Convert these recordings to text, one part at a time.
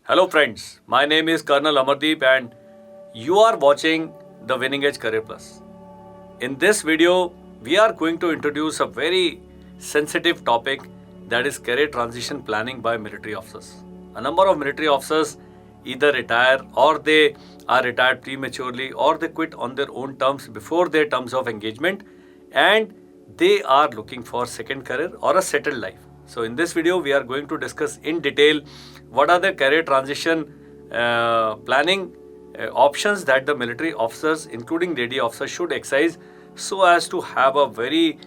Hello friends, my name is Colonel Amardeep and you are watching the Winning Edge Career Plus. In this video, we are going to introduce a very sensitive topic, that is career transition planning by military officers. A number of military officers either retire or they are retired prematurely or they quit on their own terms before their terms of engagement and they are looking for second career or a settled life. So in this video, we are going to discuss in detail what are the career transition planning options that the military officers, including lady officers, should exercise so as to have a very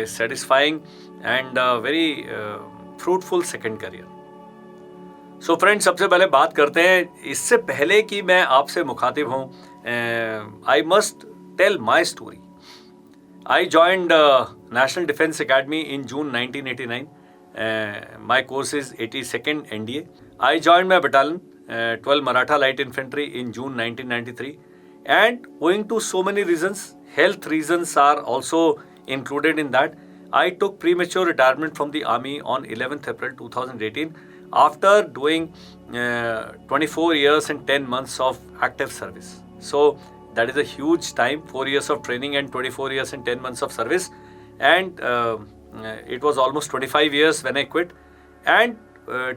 satisfying and very fruitful second career. So friends, सबसे पहले बात करते हैं. इससे पहले कि मैं आपसे मुखातिब हूँ, I must tell my story. I joined National Defence Academy in June 1989. My course is 82nd NDA. I joined my battalion, 12 Maratha Light Infantry, in June 1993. And owing to so many reasons, health reasons are also included in that, I took premature retirement from the army on 11th April 2018 after doing 24 years and 10 months of active service. So that is a huge time, 4 years of training and 24 years and 10 months of service. And it was almost 25 years when I quit. And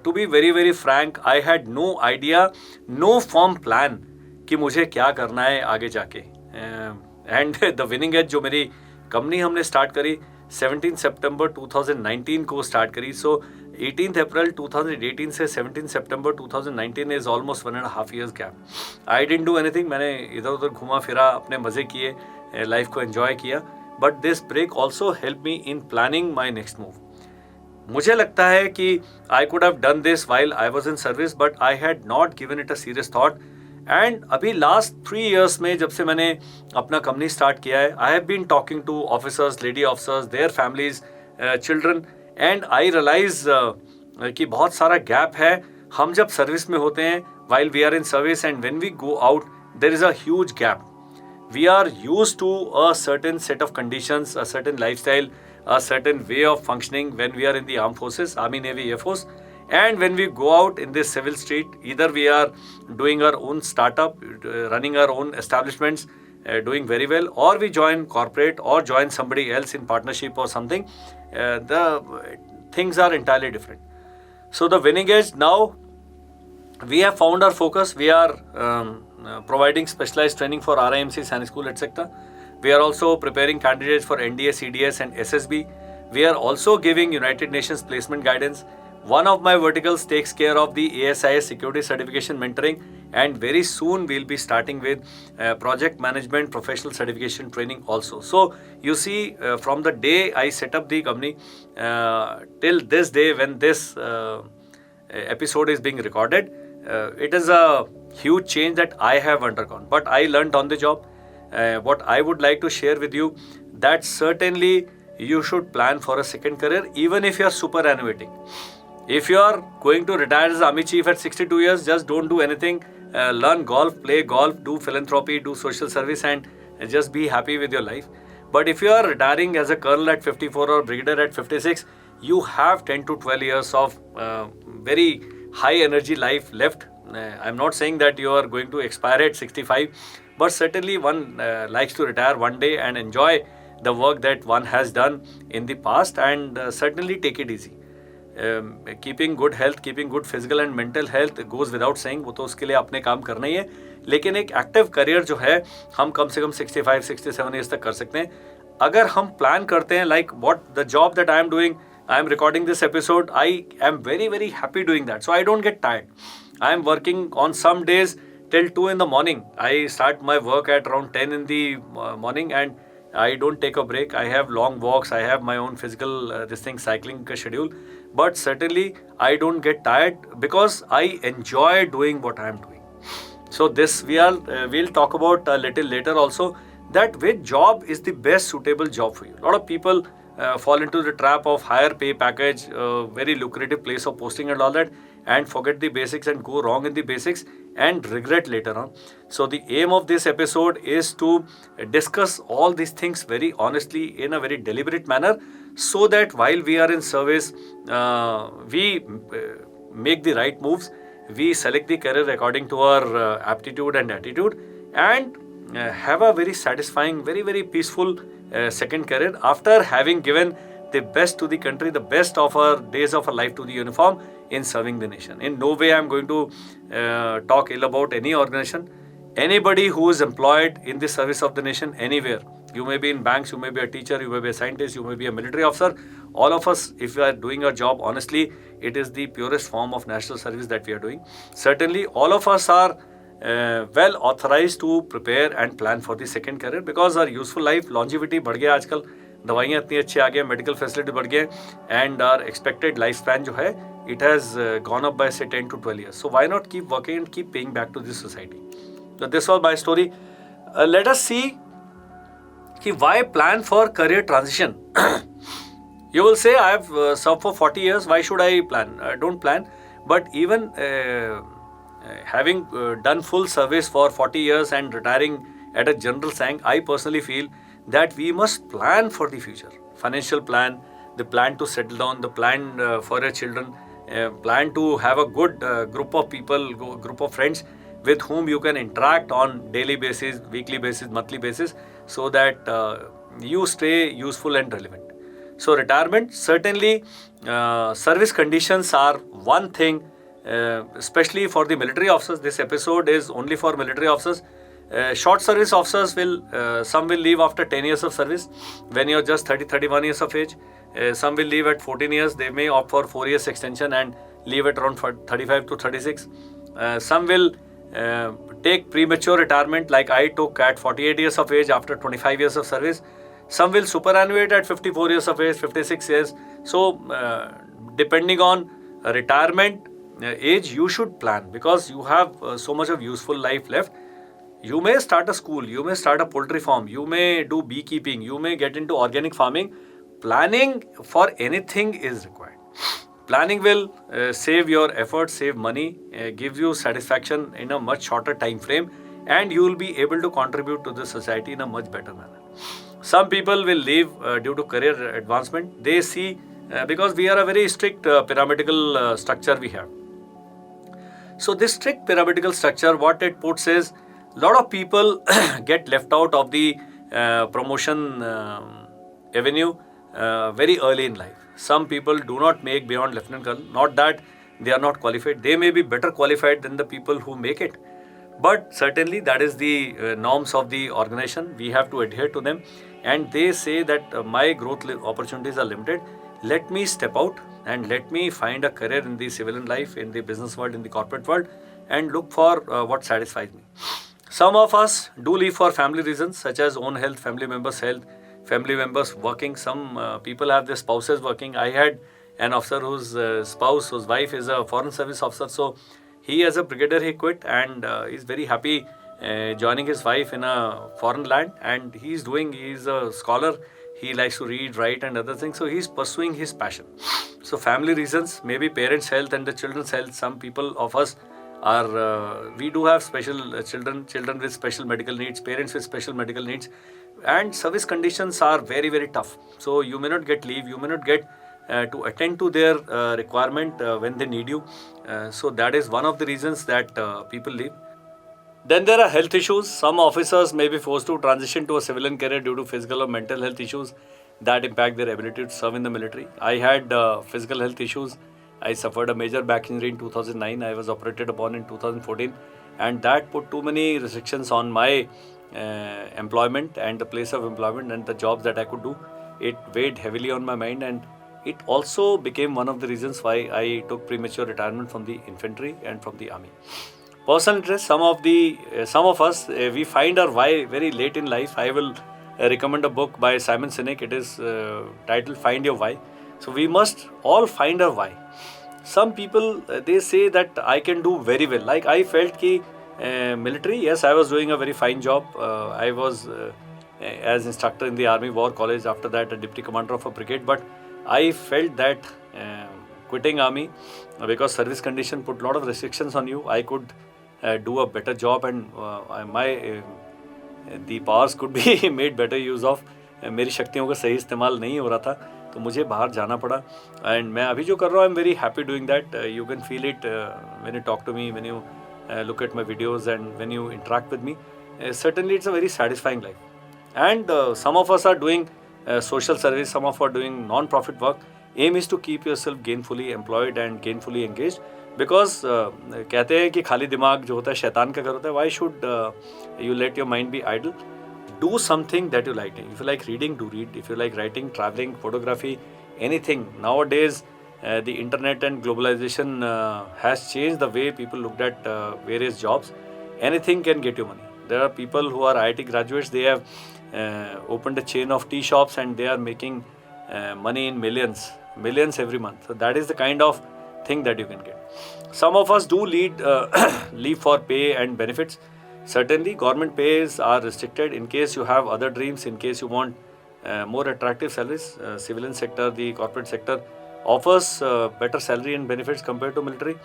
to be very very frank, I had no idea, no firm plan कि मुझे क्या करना है आगे जाके. And the Winning Edge जो मेरी company हमने स्टार्ट करी 17 सितंबर 2019 को स्टार्ट करी. So 18th April 2018 से 17 सितंबर 2019 is almost 1.5 years gap. I didn't do anything. मैंने इधर उधर घुमा फिरा, अपने मज़े किए, लाइफ को एंजॉय किया. But this break also helped me in planning my next move. मुझे लगता है कि I could have done this while I was in service, but I had not given it a serious thought. And अभी last 3 years में जब से मैंने अपना कंपनी स्टार्ट किया है, I have been talking to officers, lady officers, their families, children, and I realize कि बहुत सारा गैप है. हम जब सर्विस में होते हैं, while we are in service and when we go out, there is a huge gap. We are used to a certain set of conditions, a certain lifestyle, a certain way of functioning when we are in the armed forces, Army, Navy, Air Force. And when we go out in this civil street, either we are doing our own startup, running our own establishments, doing very well, or we join corporate or join somebody else in partnership or something. The things are entirely different. So the Winning Edge, now we have found our focus. We are providing specialized training for RIMC, Sena School, etc. We are also preparing candidates for NDA, CDS and SSB. We are also giving United Nations placement guidance. One of my verticals takes care of the ASIS security certification mentoring, and very soon we'll be starting with project management professional certification training also. So you see, from the day I set up the company till this day when this episode is being recorded, it is a huge change that I have undergone, but I learned on the job. What I would like to share with you, that certainly you should plan for a second career even if you are superannuating. If you are going to retire as Army Chief at 62 years, just don't do anything. Learn golf, play golf, do philanthropy, do social service, and just be happy with your life. But if you are retiring as a colonel at 54 or brigadier at 56, you have 10 to 12 years of very high energy life left. I'm not saying that you are going to expire at 65, but certainly one likes to retire one day and enjoy the work that one has done in the past, and certainly take it easy. Keeping good health, keeping good physical and mental health goes without saying. वो तो उसके लिए अपने काम करना ही है, लेकिन एक एक्टिव करियर जो है हम कम से कम 65, 67 ईयर्स तक कर सकते हैं अगर हम प्लान करते हैं. Like what the job that I am doing, I am recording this episode. I am very very happy doing that, so I don't get tired. I am working on some days till 2 in the morning. I start my work at around 10 in the morning and I don't take a break. I have long walks. I have my own physical cycling schedule. But certainly I don't get tired because I enjoy doing what I am doing. So this we'll talk about a little later also, that which job is the best suitable job for you. A lot of people fall into the trap of higher pay package, very lucrative place of posting and all that, and forget the basics and go wrong in the basics and regret later on. So the aim of this episode is to discuss all these things very honestly in a very deliberate manner, so that while we are in service, we make the right moves we select the career according to our aptitude and attitude, and have a very satisfying, very, very peaceful second career after having given the best to the country, the best of our days of our life to the uniform in serving the nation. In no way I am going to talk ill about any organization. Anybody who is employed in the service of the nation anywhere, you may be in banks, you may be a teacher, you may be a scientist, you may be a military officer, all of us, if we are doing our job honestly, it is the purest form of national service that we are doing. Certainly all of us are well authorized to prepare and plan for the second career, because our useful life, longevity बढ़ गया आजकल, दवाइयाँ इतनी अच्छी आ गई, medical facility बढ़ गए, and our expected lifespan जो है, it has gone up by say 10 to 12 years. So why not keep working and keep paying back to this society? So this was my story. Let us see why plan for career transition. You will say I have served for 40 years. Why should I plan? Don't plan. But even having done full service for 40 years and retiring at a general rank, I personally feel that we must plan for the future. Financial plan, the plan to settle down, the plan for your children, plan to have a good group of people, group of friends with whom you can interact on daily basis, weekly basis, monthly basis, so that you stay useful and relevant. So retirement, certainly service conditions are one thing, especially for the military officers. This episode is only for military officers. Short service officers some will leave after 10 years of service when you're just 31 years of age. Some will leave at 14 years. They may opt for 4 years extension and leave at around 35 to 36. Some will take premature retirement like I took at 48 years of age after 25 years of service. Some will superannuate at 54 years of age, 56 years. So depending on retirement age, you should plan, because you have so much of useful life left. You may start a school, you may start a poultry farm, you may do beekeeping, you may get into organic farming. Planning for anything is required. Planning will save your effort, save money, give you satisfaction in a much shorter time frame, and you will be able to contribute to the society in a much better manner. Some people will leave due to career advancement. They see, because we are a very strict pyramidal structure we have. So this strict pyramidal structure, what it puts is, a lot of people get left out of the promotion avenue very early in life. Some people do not make beyond lieutenant colonel. Not that they are not qualified. They may be better qualified than the people who make it. But certainly that is the norms of the organization. We have to adhere to them. And they say that my growth opportunities are limited. Let me step out and let me find a career in the civilian life, in the business world, in the corporate world, and look for what satisfies me. Some of us do leave for family reasons, such as own health, family members' working. Some people have their spouses working. I had an officer whose spouse, whose wife is a foreign service officer. So he, as a brigadier, he quit and is very happy joining his wife in a foreign land. And he's a scholar. He likes to read, write and other things. So he's pursuing his passion. So family reasons, maybe parents' health and the children's health. Some people of us we do have special children with special medical needs, parents with special medical needs, and service conditions are very, very tough. So you may not get leave, you may not get to attend to their requirement when they need you. So that is one of the reasons that people leave. Then there are health issues. Some officers may be forced to transition to a civilian career due to physical or mental health issues that impact their ability to serve in the military. I had physical health issues. I suffered a major back injury in 2009. I was operated upon in 2014, and that put too many restrictions on my employment and the place of employment and the jobs that I could do. It weighed heavily on my mind, and it also became one of the reasons why I took premature retirement from the infantry and from the army. Personal interest. Some of us we find our why very late in life. I will recommend a book by Simon Sinek. It is titled "Find Your Why." So we must all find our why. Some people they say that I can do very well. Like I felt ki military, yes, I was doing a very fine job. I was as instructor in the Army War College. After that, a deputy commander of a brigade. But I felt that quitting army because service condition put a lot of restrictions on you. I could do a better job, and the powers could be made better use of. मेरी शक्तियों का सही इस्तेमाल नहीं हो रहा था. तो मुझे बाहर जाना पड़ा एंड मैं अभी जो कर रहा हूँ I am very happy doing that. You can feel it when you talk to me, when you look at my videos and when you interact with me. Certainly it's a very satisfying life. And some of us are doing social service, some of us are doing non-profit work. Aim is to keep yourself gainfully employed and gainfully engaged because कहते हैं कि खाली दिमाग जो होता है शैतान का घर होता है. Why should you let your mind be idle? Do something that you like. If you like reading, do read. If you like writing, traveling, photography, anything. Nowadays the internet and globalization has changed the way people looked at various jobs. Anything can get you money. There are people who are IIT graduates, they have opened a chain of tea shops and they are making money in millions every month. So that is the kind of thing that you can get. Some of us do leave for pay and benefits. Certainly government pays are restricted. In case you have other dreams, in case you want more attractive salaries, civilian sector, the corporate sector offers better salary and benefits compared to military.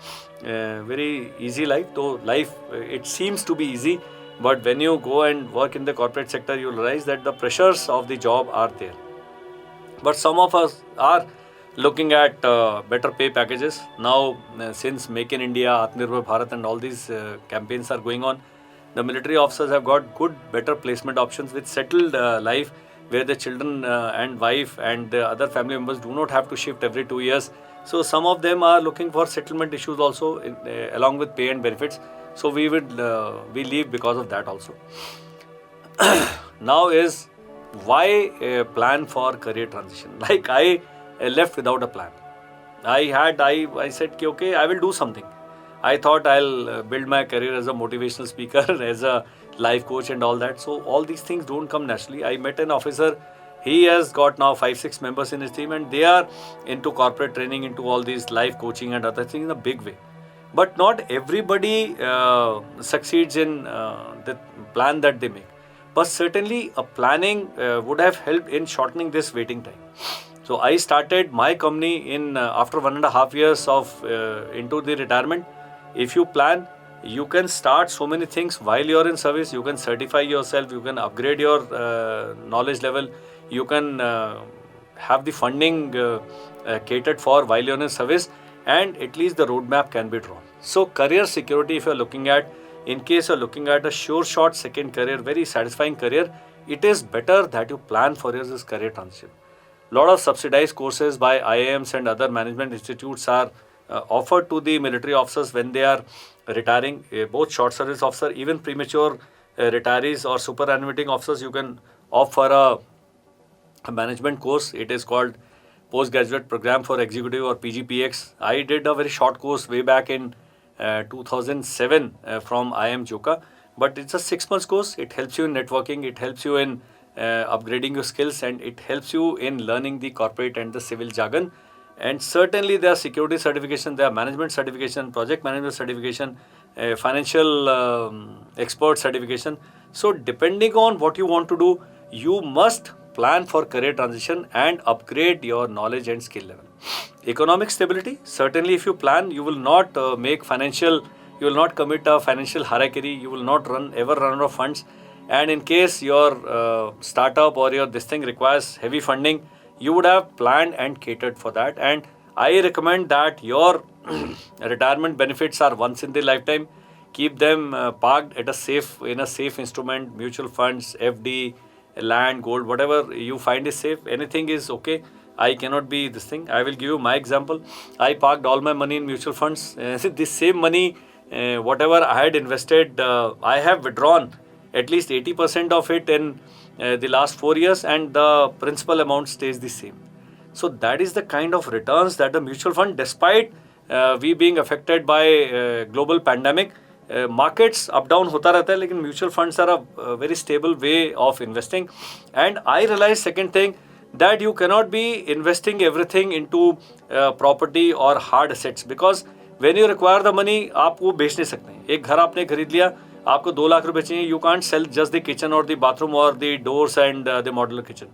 Very easy life. Though life, it seems to be easy, but when you go and work in the corporate sector, you will realize that the pressures of the job are there. But some of us are looking at better pay packages. Now, since Make in India, Atmanirbhar Bharat and all these campaigns are going on, the military officers have got good, better placement options with settled life, where the children and wife and the other family members do not have to shift every 2 years. So some of them are looking for settlement issues also along with pay and benefits. So we leave because of that also. Now is why plan for career transition? Like I left without a plan. I said, okay, I will do something. I thought I'll build my career as a motivational speaker, as a life coach and all that. So all these things don't come naturally. I met an officer. He has got now 5-6 members in his team and they are into corporate training, into all these life coaching and other things in a big way. But not everybody succeeds in the plan that they make. But certainly a planning would have helped in shortening this waiting time. So I started my company in after 1.5 years of into the retirement. If you plan, you can start so many things while you are in service. You can certify yourself, you can upgrade your knowledge level, you can have the funding catered for while you are in service, and at least the roadmap can be drawn. So career security, if you are looking at, in case you are looking at a sure shot second career, very satisfying career, it is better that you plan for your this career transition. Lot of subsidized courses by IIMs and other management institutes are offered to the military officers when they are retiring, both short service officer, even premature retirees or superannuating officers. You can opt for a management course. It is called postgraduate program for executive or PGPX. I did a very short course way back in 2007 from IIM Joka, but it's a 6 months course. It helps you in networking, it helps you in upgrading your skills, and it helps you in learning the corporate and the civil jargon. And certainly there are security certification, there are management certification, project management certification, financial expert certification. So depending on what you want to do, you must plan for career transition and upgrade your knowledge and skill level. Economic stability, certainly if you plan, you will not you will not commit a financial harakiri, you will not ever run out of funds. And in case your startup or your this thing requires heavy funding, you would have planned and catered for that. And I recommend that your retirement benefits are once in the lifetime. Keep them parked at in a safe instrument, mutual funds, FD, land, gold, whatever you find is safe. Anything is okay. I cannot be this thing. I will give you my example. I parked all my money in mutual funds. This same money, whatever I had invested, I have withdrawn at least 80% of it in the last 4 years, and the principal amount stays the same. So that is the kind of returns that the mutual fund, despite we being affected by global pandemic, markets up down hota rehta hai, lekin mutual funds are a very stable way of investing. And I realized second thing, that you cannot be investing everything into property or hard assets, because when you require the money, आप वो बेच नहीं सकते. एक घर आपने खरीद लिया, आपको 2 लाख रुपए चाहिए, you can't sell just the kitchen or the bathroom or the doors and the modular kitchen.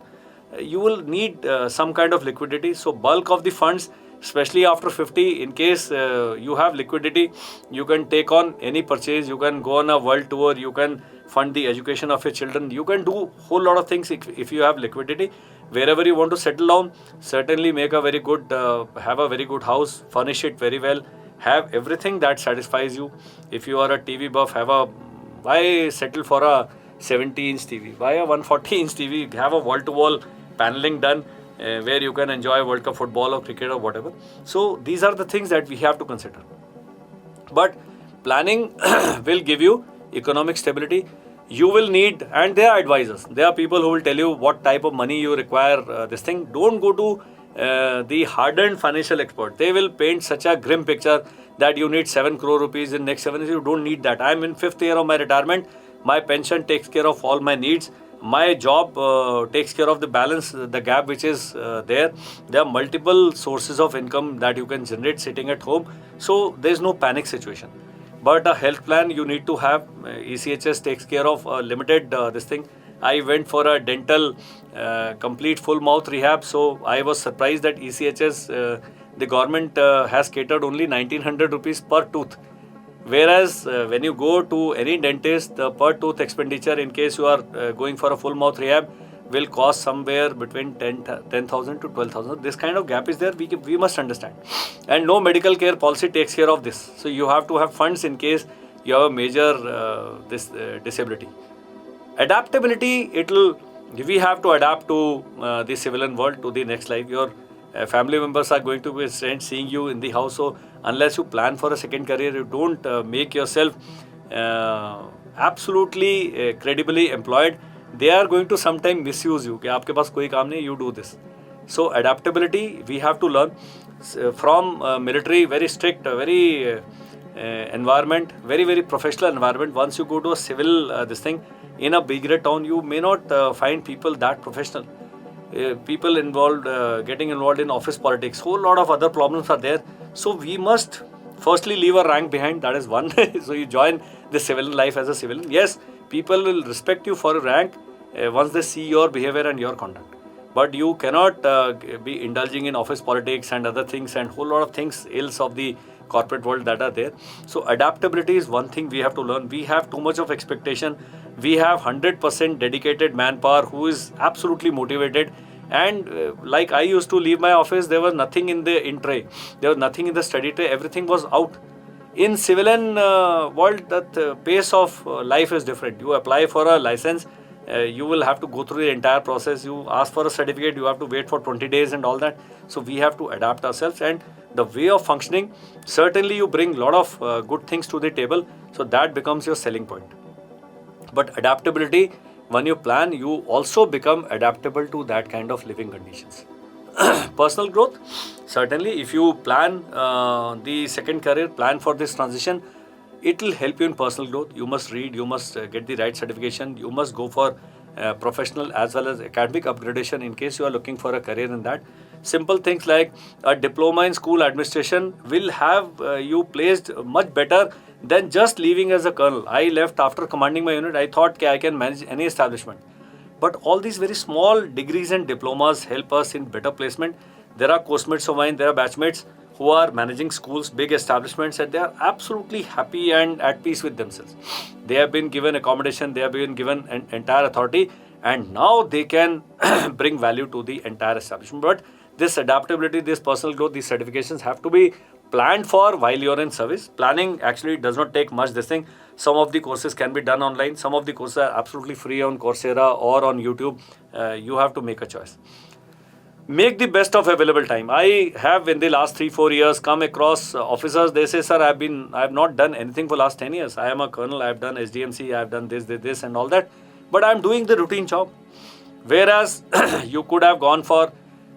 You will need some kind of liquidity. So bulk of the funds, especially after 50, in case you have liquidity, you can take on any purchase, you can go on a world tour, you can fund the education of your children, you can do whole lot of things if you have liquidity. Wherever you want to settle down, certainly make a very good, have a very good house, furnish it very well, have everything that satisfies you. If you are a TV buff, why settle for a 70-inch TV? Why a 140-inch TV? Have a wall-to-wall paneling done where you can enjoy World Cup football or cricket or whatever. So these are the things that we have to consider. But planning will give you economic stability. You will need, and there are advisors. There are people who will tell you what type of money you require, this thing. Don't go to the hardened financial expert. They will paint such a grim picture that you need 7 crore rupees in next 7 years. You don't need that. I am in 5th year of my retirement. My pension takes care of all my needs. My job takes care of the balance, the gap which is there. There are multiple sources of income that you can generate sitting at home. So there is no panic situation. But a health plan you need to have. ECHS takes care of limited this thing. I went for a dental complete full mouth rehab. So I was surprised that ECHS, the government has catered only 1900 rupees per tooth. Whereas when you go to any dentist, the per tooth expenditure in case you are going for a full mouth rehab will cost somewhere between 10,000 to 12,000. This kind of gap is there, we must understand. And no medical care policy takes care of this. So you have to have funds in case you have a major disability. Adaptability, we have to adapt to the civilian world, to the next life. Your family members are going to be seeing you in the house. So unless you plan for a second career, you don't make yourself absolutely credibly employed. They are going to sometime misuse you. कि आपके पास कोई काम नहीं, you do this. So adaptability we have to learn from military, very strict, very environment, very professional environment. Once you go to a civil this thing in a bigger town, you may not find people that professional. People involved, getting involved in office politics, whole lot of other problems are there. So we must firstly leave a rank behind. That is one. So you join the civilian life as a civilian. Yes, people will respect you for a rank once they see your behavior and your conduct. But you cannot be indulging in office politics and other things and whole lot of things, ills of the corporate world that are there. So adaptability is one thing we have to learn. We have too much of expectation. We have 100% dedicated manpower who is absolutely motivated. And like I used to leave my office, there was nothing in the tray. There was nothing in the study tray. Everything was out. In civilian world, that pace of life is different. You apply for a license, you will have to go through the entire process. You ask for a certificate, you have to wait for 20 days and all that. So we have to adapt ourselves, and the way of functioning, certainly you bring a lot of good things to the table. So that becomes your selling point. But adaptability, when you plan, you also become adaptable to that kind of living conditions. Personal growth, certainly if you plan the second career, plan for this transition, it will help you in personal growth. You must read, you must get the right certification, you must go for professional as well as academic upgradation in case you are looking for a career in that. Simple things like a diploma in school administration will have you placed much better than just leaving as a colonel. I left after commanding my unit. I thought I can manage any establishment. But all these very small degrees and diplomas help us in better placement. There are course-mates of mine, there are batchmates who are managing schools, big establishments, and they are absolutely happy and at peace with themselves. They have been given accommodation, they have been given an entire authority, and now they can bring value to the entire establishment. But this adaptability, this personal growth, these certifications have to be planned for while you're in service. Planning actually does not take much this thing. Some of the courses can be done online. Some of the courses are absolutely free on Coursera or on YouTube. You have to make a choice. Make the best of available time. I have in the last 3-4 years come across officers. They say, sir, I have not done anything for last 10 years. I am a colonel. I have done SDMC. I have done this and all that. But I am doing the routine job. Whereas you could have gone for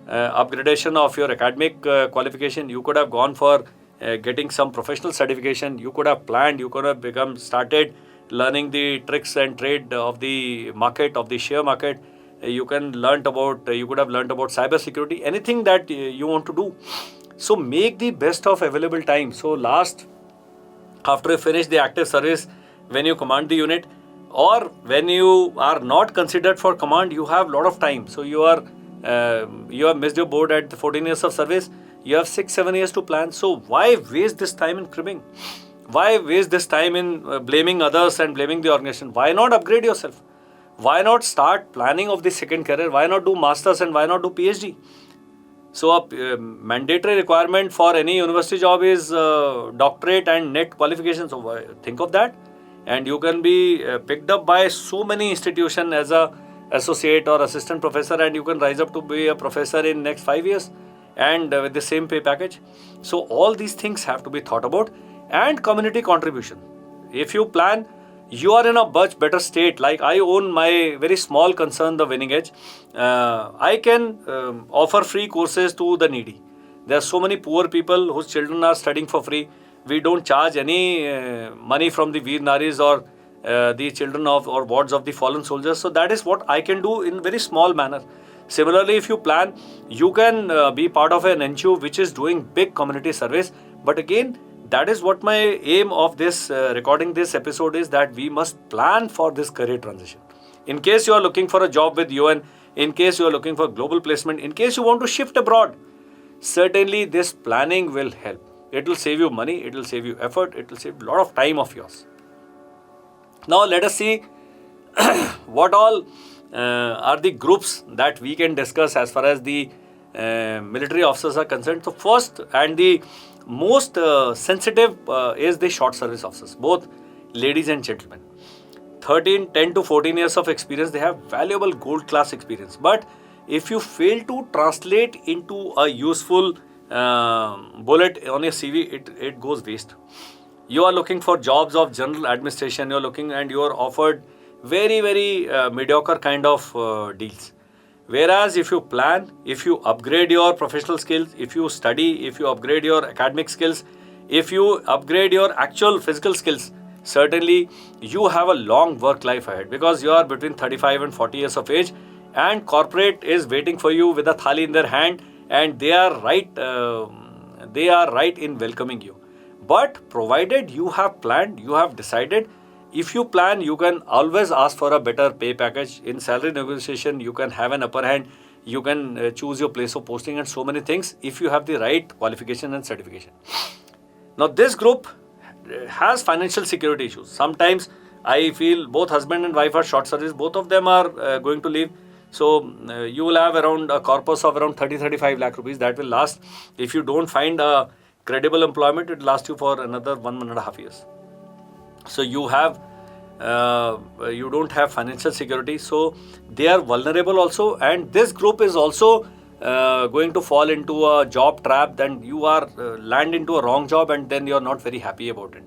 upgradation of your academic qualification. You could have gone for getting some professional certification. You could have planned. You could have started learning the tricks and trade of the market, of the share market. You could have learned about cyber security, anything that you want to do. So make the best of available time. So after you finish the active service, when you command the unit, or when you are not considered for command, you have a lot of time. So you have missed your board at the 14 years of service. You have 6-7 years to plan. So why waste this time in cribbing? Why waste this time in blaming others and blaming the organization? Why not upgrade yourself? why not start planning of the second career? Why not do masters and why not do PhD? So a mandatory requirement for any university job is doctorate and net qualification. So think of that, and you can be picked up by so many institutions as a associate or assistant professor, and you can rise up to be a professor in next 5 years, and with the same pay package. So all these things have to be thought about. And community contribution. If you plan, you are in a much better state. Like I own my very small concern, the Winning Edge. I can offer free courses to the needy. There are so many poor people whose children are studying for free. We don't charge any money from the Veer Naris or the children of or wards of the fallen soldiers. So that is what I can do in very small manner. Similarly, if you plan, you can be part of an NGO which is doing big community service. But again, that is what my aim of this recording this episode is, that we must plan for this career transition. In case you are looking for a job with UN, in case you are looking for global placement, in case you want to shift abroad, certainly this planning will help. It will save you money, it will save you effort, it will save a lot of time of yours. Now let us see what all are the groups that we can discuss as far as the military officers are concerned. So first and the most sensitive is the short service officers, both ladies and gentlemen. 10 to 14 years of experience, they have valuable gold class experience. But if you fail to translate into a useful bullet on your CV, it goes waste. You are looking for jobs of general administration, you are looking and you are offered very, very mediocre kind of deals. Whereas if you plan, if you upgrade your professional skills, if you study, if you upgrade your academic skills, if you upgrade your actual physical skills, certainly you have a long work life ahead, because you are between 35 and 40 years of age, and corporate is waiting for you with a thali in their hand, and they are right in welcoming you. But provided you have planned, you have decided. If you plan, you can always ask for a better pay package. In salary negotiation, you can have an upper hand. You can choose your place of posting and so many things if you have the right qualification and certification. Now, this group has financial security issues. Sometimes I feel both husband and wife are short service. Both of them are going to leave. So you will have around a corpus of around 30-35 lakh rupees that will last. If you don't find a credible employment, it will last you for another 1.5 years. So you don't have financial security, so they are vulnerable also, and this group is also going to fall into a job trap. Then you are land into a wrong job, and then you are not very happy about it.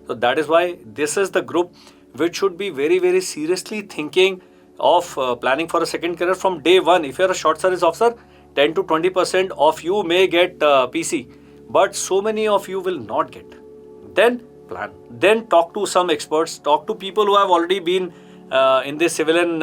So that is why this is the group which should be very, very seriously thinking of planning for a second career from day one. If you are a short service officer, 10 to 20% of you may get PC, but so many of you will not get. Then plan. Then talk to some experts, talk to people who have already been in the civilian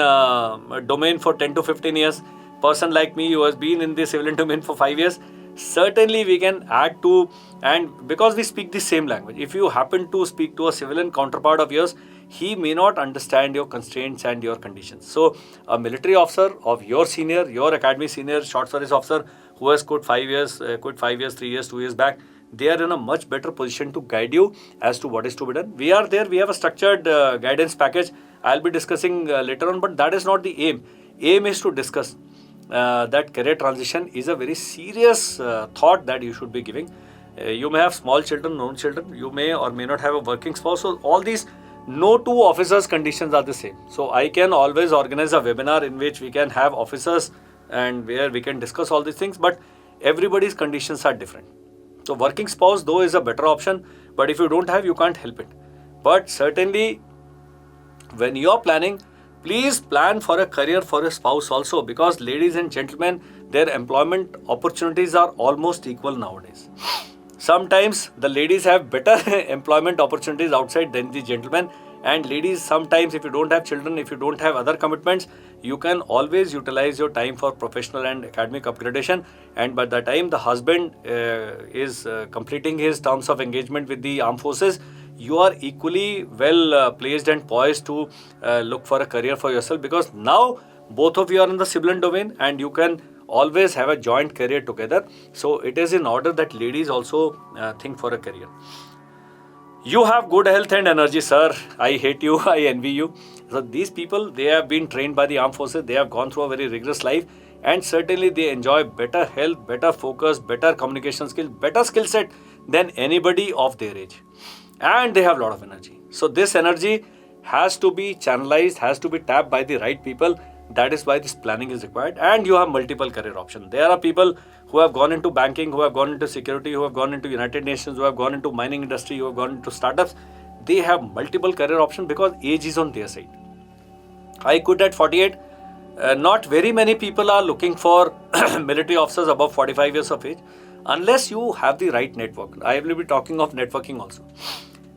domain for 10 to 15 years. Person like me who has been in the civilian domain for 5 years, certainly we can add to, and because we speak the same language. If you happen to speak to a civilian counterpart of yours, he may not understand your constraints and your conditions. So a military officer of your senior, your academy senior, short service officer who has quit 5 years, 3 years, 2 years back, they are in a much better position to guide you as to what is to be done. We are there. We have a structured guidance package. I'll be discussing later on, but that is not the aim. Aim is to discuss that career transition is a very serious thought that you should be giving. You may have small children, no children. You may or may not have a working spouse. So all these no two officers' conditions are the same. So I can always organize a webinar in which we can have officers and where we can discuss all these things, but everybody's conditions are different. So working spouse though is a better option, but if you don't have, you can't help it. But certainly when you are planning, please plan for a career for a spouse also, because ladies and gentlemen, their employment opportunities are almost equal nowadays. Sometimes the ladies have better employment opportunities outside than the gentlemen, and ladies, sometimes if you don't have children, if you don't have other commitments, you can always utilize your time for professional and academic upgradation, and by the time the husband is completing his terms of engagement with the armed forces, you are equally well placed and poised to look for a career for yourself, because now both of you are in the civilian domain and you can always have a joint career together. So it is in order that ladies also think for a career. You have good health and energy, sir. I hate you. I envy you. So these people, they have been trained by the armed forces. They have gone through a very rigorous life, and certainly they enjoy better health, better focus, better communication skills, better skill set than anybody of their age. And they have a lot of energy. So this energy has to be channelized, has to be tapped by the right people. That is why this planning is required. And you have multiple career options. There are people who have gone into banking, who have gone into security, who have gone into United Nations, who have gone into mining industry, who have gone into startups. They have multiple career options because age is on their side. I quit at 48. Not very many people are looking for military officers above 45 years of age unless you have the right network. I will be talking of networking also.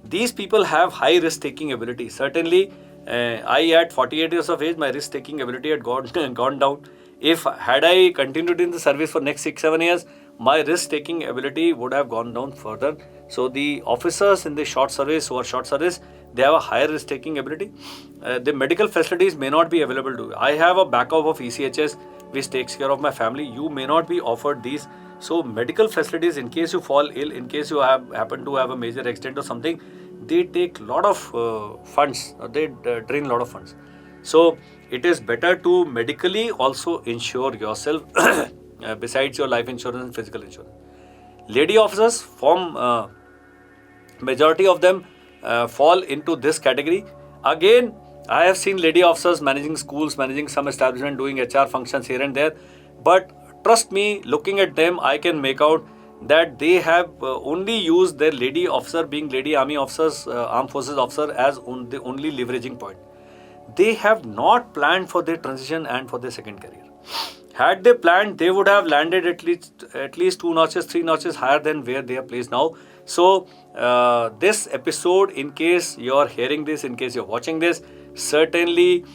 These people have high risk-taking ability. Certainly, I at 48 years of age, my risk-taking ability had gone down. If had I continued in the service for next 6-7 years, my risk-taking ability would have gone down further. So the officers in the short service who are short service, they have a higher risk-taking ability. The medical facilities may not be available to you. I have a backup of ECHS which takes care of my family. You may not be offered these. So medical facilities, in case you fall ill, in case you happen to have a major accident or something, they take a lot of funds. They drain a lot of funds. So it is better to medically also insure yourself besides your life insurance and physical insurance. Lady officers form majority of them fall into this category. Again, I have seen lady officers managing schools, managing some establishment, doing HR functions here and there. But trust me, looking at them, I can make out that they have only used their lady officer, being lady army officers, armed forces officer, as the only leveraging point. They have not planned for their transition and for their second career. Had they planned, they would have landed at least 2 notches, 3 notches higher than where they are placed now. So this episode, in case you are hearing this, in case you are watching this, certainly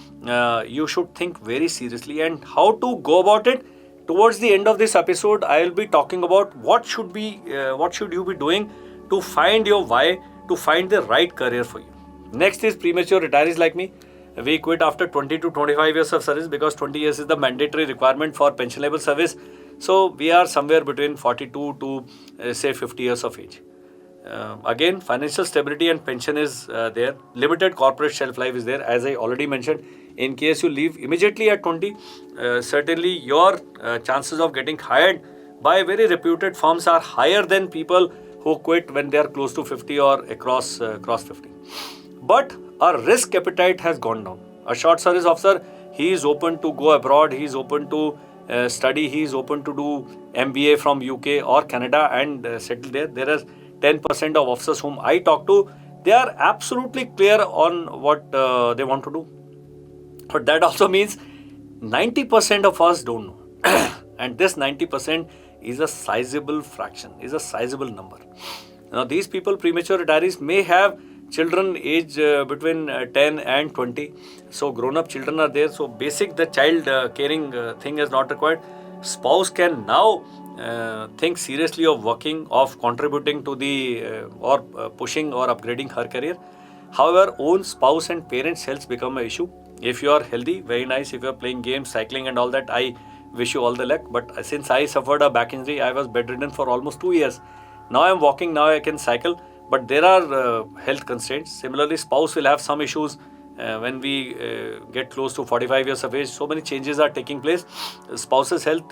you should think very seriously. And how to go about it? Towards the end of this episode, I will be talking about what should you be doing to find your why, to find the right career for you. Next is premature retirees like me. We quit after 20 to 25 years of service because 20 years is the mandatory requirement for pensionable service. So we are somewhere between 42 to say 50 years of age. Again, financial stability and pension is there. Limited corporate shelf life is there, as I already mentioned. In case you leave immediately at 20, certainly your chances of getting hired by very reputed firms are higher than people who quit when they are close to 50 or across 50. But our risk appetite has gone down. A short service officer, he is open to go abroad, he is open to study, he is open to do MBA from UK or Canada and settle there. There are 10% of officers whom I talk to, they are absolutely clear on what they want to do. But that also means 90% of us don't know. And this 90% is a sizable fraction, is a sizable number. Now these people, premature retirees, may have children age between 10 and 20. So grown-up children are there. So basic, the child caring thing is not required. Spouse can now think seriously of working, of contributing to the or pushing or upgrading her career. However, own spouse and parents' health become an issue. If you are healthy, very nice. If you are playing games, cycling and all that, I wish you all the luck. But since I suffered a back injury, I was bedridden for almost 2 years. Now I am walking, now I can cycle. But there are health constraints. Similarly, spouse will have some issues when we get close to 45 years of age. So many changes are taking place. Spouse's health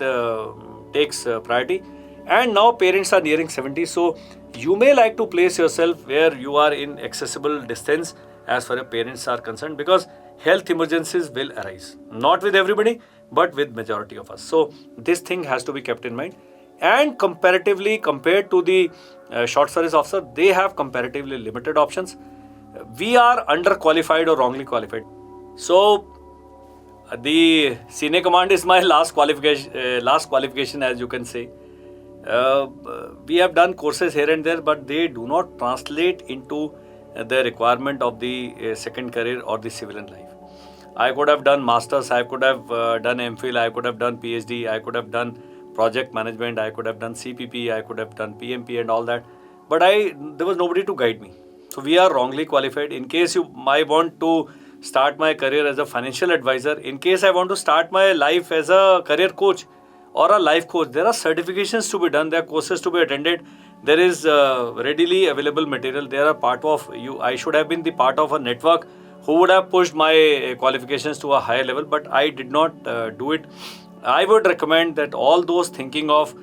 takes priority. And now parents are nearing 70. So you may like to place yourself where you are in accessible distance as far as parents are concerned, because health emergencies will arise. Not with everybody, but with majority of us. So this thing has to be kept in mind. And comparatively, compared to the short service officer, they have comparatively limited options. We are underqualified or wrongly qualified. So the senior command is my last qualification, as you can say. We have done courses here and there, but they do not translate into the requirement of the second career or the civilian life. I could have done masters, I could have done MPhil, I could have done PhD, I could have done project management, I could have done CPP, I could have done PMP and all that. But there was nobody to guide me. So we are wrongly qualified. In case I want to start my career as a financial advisor, in case I want to start my life as a career coach or a life coach, there are certifications to be done, there are courses to be attended, there is readily available material. There are part of you. I should have been the part of a network who would have pushed my qualifications to a higher level, but I did not do it. I would recommend that all those thinking of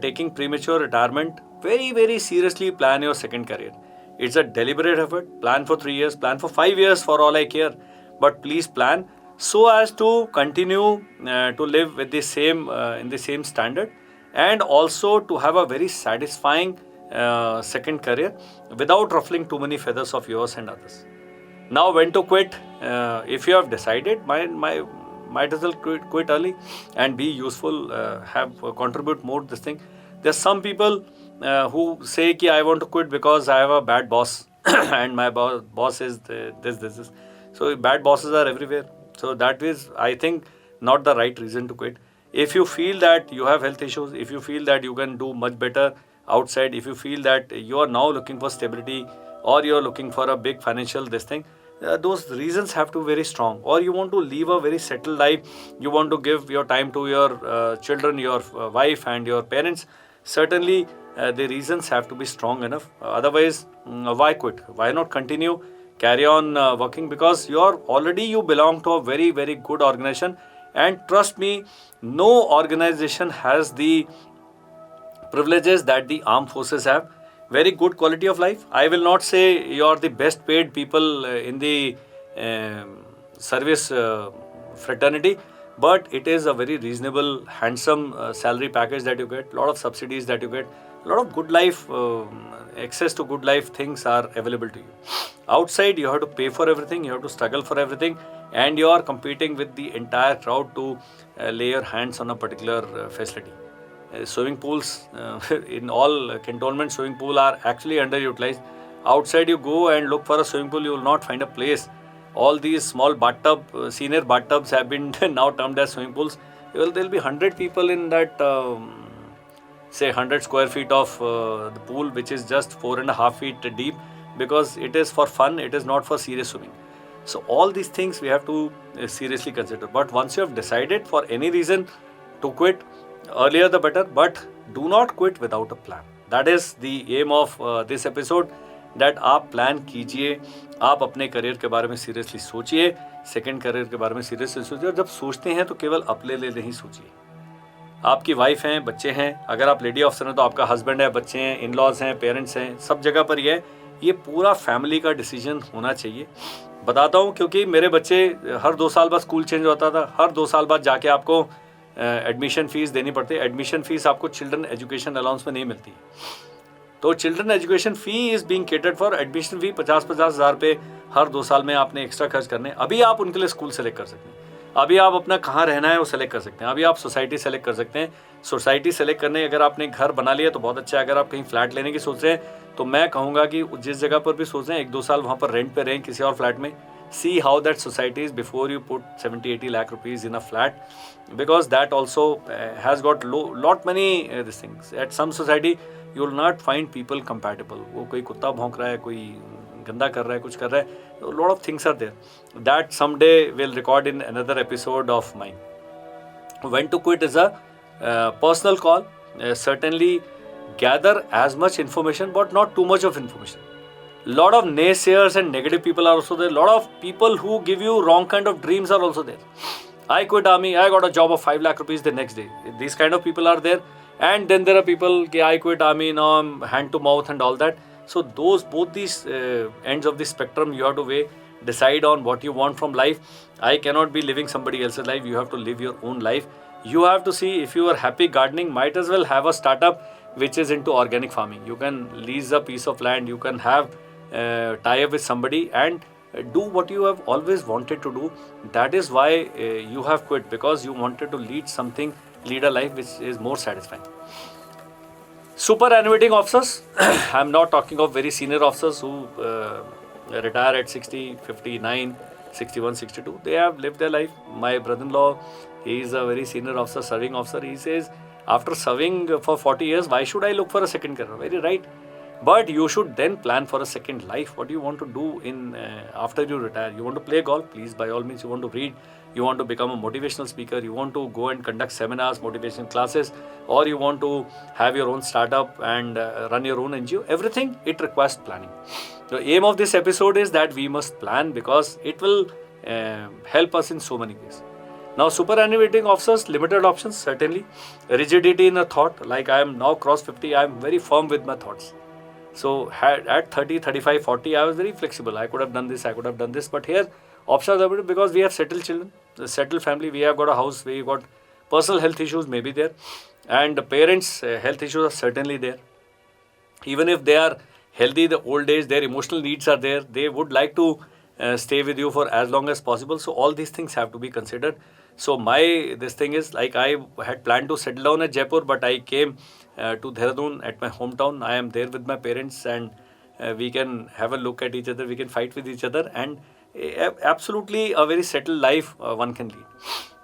taking premature retirement, very seriously plan your second career. It's a deliberate effort. Plan for 3 years, plan for 5 years for all I care. But please plan so as to continue to live with the same in the same standard, and also to have a very satisfying second career without ruffling too many feathers of yours and others. Now, when to quit? If you have decided, might as well quit early and be useful, contribute more to this thing. There's some people who say ki I want to quit because I have a bad boss and my boss is this. So bad bosses are everywhere. So that is, I think, not the right reason to quit. If you feel that you have health issues, if you feel that you can do much better outside, if you feel that you are now looking for stability, or you are looking for a big financial this thing, those reasons have to be very strong. Or you want to live a very settled life, you want to give your time to your children, your wife and your parents, certainly the reasons have to be strong enough. Otherwise, why quit? Why not continue? Carry on working, because you belong to a very good organization, and trust me, no organization has the privileges that the armed forces have. Very good quality of life. I will not say you are the best paid people in the service fraternity, but it is a very reasonable, handsome salary package that you get, lot of subsidies that you get, lot of good life, access to good life things are available to you. Outside, you have to pay for everything, you have to struggle for everything, and you are competing with the entire crowd to lay your hands on a particular facility. Swimming pools in all cantonments, swimming pool are actually underutilized. Outside, you go and look for a swimming pool, you will not find a place. All these small senior bathtubs have been now termed as swimming pools. There will be 100 people in that, say 100 square feet of the pool, which is just 4.5 feet deep, because it is for fun, it is not for serious swimming. So all these things we have to seriously consider. But once you have decided for any reason to quit, earlier the better, but do not quit without a plan. That is the aim of this episode, that आप plan कीजिए, आप अपने career के बारे में seriously सोचिए, second career के बारे में सीरियसली सोचिए, और जब सोचते हैं तो केवल अपने लिए नहीं सोचिए. आपकी वाइफ हैं, बच्चे हैं, अगर आप लेडी ऑफिसर हैं तो आपका हस्बैंड है, बच्चे हैं, इन लॉज हैं, पेरेंट्स हैं, सब जगह पर ये पूरा फैमिली का डिसीजन होना चाहिए. बताता हूँ क्योंकि मेरे बच्चे हर 2 साल बाद स्कूल चेंज होता था, हर 2 साल बाद जाके आपको एडमिशन फीस देनी पड़ती है. एडमिशन फीस आपको चिल्ड्रन एजुकेशन अलाउंस में नहीं मिलती. तो children education fee is being catered for. Admission fee 50,000 रुपये हर 2 साल में आपने एक्स्ट्रा खर्च करने. अभी आप उनके लिए स्कूल सेलेक्ट कर सकते हैं, अभी आप अपना कहाँ रहना है वो सेलेक्ट कर सकते हैं, अभी आप सोसाइटी सेलेक्ट कर सकते हैं. सोसाइटी सेलेक्ट करने, अगर आपने घर बना लिया तो बहुत अच्छा है. अगर आप कहीं फ्लैट लेने की सोच रहे हैं तो मैं कहूँगा कि जिस जगह पर भी सोच रहे हैं 1-2 साल वहाँ पर रेंट पे रहें किसी और फ्लैट में. See how that society is before you put 70-80 lakh rupees in a flat, because that also has got lot many these things. At some society you will not find people compatible. वो कोई कुत्ता भौंक रहा है, कोई गंदा कर रहा है, कुछ कर रहा है. A lot of things are there that someday we'll record in another episode of mine. When to quit is a personal call. Certainly gather as much information, but not too much of information. Lot of naysayers and negative people are also there. Lot of people who give you wrong kind of dreams are also there. I quit army, I got a job of 5 lakh rupees the next day. These kind of people are there. And then there are people, I quit army, now I'm hand to mouth and all that. So both these ends of the spectrum you have to weigh. Decide on what you want from life. I cannot be living somebody else's life. You have to live your own life. You have to see, if you are happy gardening, might as well have a startup which is into organic farming. You can lease a piece of land, you can have tie up with somebody and do what you have always wanted to do. That is why you have quit, because you wanted to lead a life which is more satisfying. Superannuating officers, I'm not talking of very senior officers who retire at 60, 59, 61, 62. They have lived their life. My brother-in-law, he is a very senior officer, serving officer. He says, after serving for 40 years, why should I look for a second career? Very right. But you should then plan for a second life. What do you want to do in after you retire? You want to play golf? Please, by all means. You want to read? You want to become a motivational speaker? You want to go and conduct seminars, motivation classes, or you want to have your own startup and run your own NGO? Everything, it requires planning. The aim of this episode is that we must plan because it will help us in so many ways. Now, superannuating officers, limited options, certainly. Rigidity in a thought, like I am now cross 50, I am very firm with my thoughts. So at 30, 35, 40, I was very flexible. I could have done this, I could have done this. But here, options are limited because we have settled children, a settled family, we have got a house, we got personal health issues maybe there. And the parents' health issues are certainly there. Even if they are healthy, the old age, their emotional needs are there. They would like to stay with you for as long as possible. So all these things have to be considered. So this thing is like I had planned to settle down at Jaipur, but I came to Dehradun at my hometown. I am there with my parents and we can have a look at each other, we can fight with each other, and absolutely a very settled life one can lead.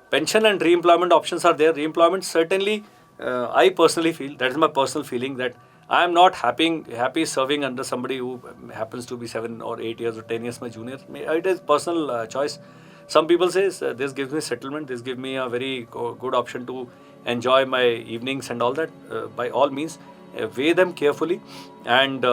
Pension and re-employment options are there. Re-employment, certainly I personally feel, that is my personal feeling, that I am not happy serving under somebody who happens to be 7 or 8 years or 10 years my junior. It is personal choice. Some people say this gives me settlement, this gives me a very good option to enjoy my evenings and all that. By all means, weigh them carefully and